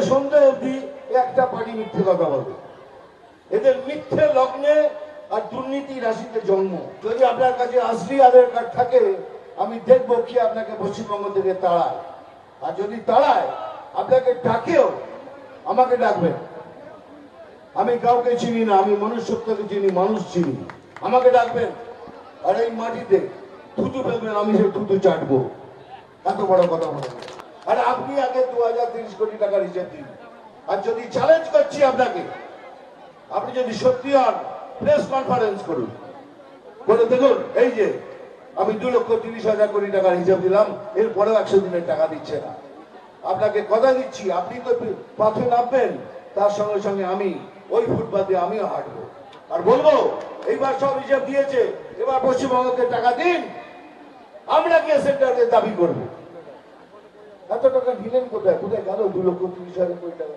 সন্ধ্যে অবধি একটা পার্টি মিথ্যে কথা বলবে। এদের মিথ্যে লগ্নে আর দুর্নীতি রাশিতে জন্ম। যদি আপনার কাছে আসলি আধার কার্ড থাকে, আমি দেখবো কি আপনাকে পশ্চিমবঙ্গ থেকে তাড়ায়। আর যদি তাড়ায়, আপনাকে ডাকেও, আমাকে ডাকবেন। আমি কাউকে চিনি না, আমি মনুষ্যত্বকে চিনি, মানুষ চিনি। আমাকে ডাকবেন আর এই মাটিতে থুতু ফেলবেন, আমি সেই থুতু চাটবো। এত বড় কথা বলবেন। আর আপনি আগে 2030 কোটি টাকার হিসেব দিন। আর যদি চ্যালেঞ্জ করছি আপনাকে, আপনি যদি সত্যি হন, প্রেস কনফারেন্স করুন, করে দেখুন এই যে আমি 2,30,000 কোটি টাকার হিসাব দিলাম, এরপরেও 100 দিনের টাকা দিচ্ছে না। আপনাকে কথা দিচ্ছি, আপনি তো পথে নামবেন, তার সঙ্গে সঙ্গে আমি ওই ফুটপাতে আমিও হাঁটবো আর বলবো এইবার সব হিসাব দিয়েছে, এবার পশ্চিমবঙ্গকে টাকা দিন, আমরা গিয়ে সেন্টারে দাবি করবো। এত টাকা দিলেন কোথায়? কোথায় গেল 2,30,000 কোটি টাকা?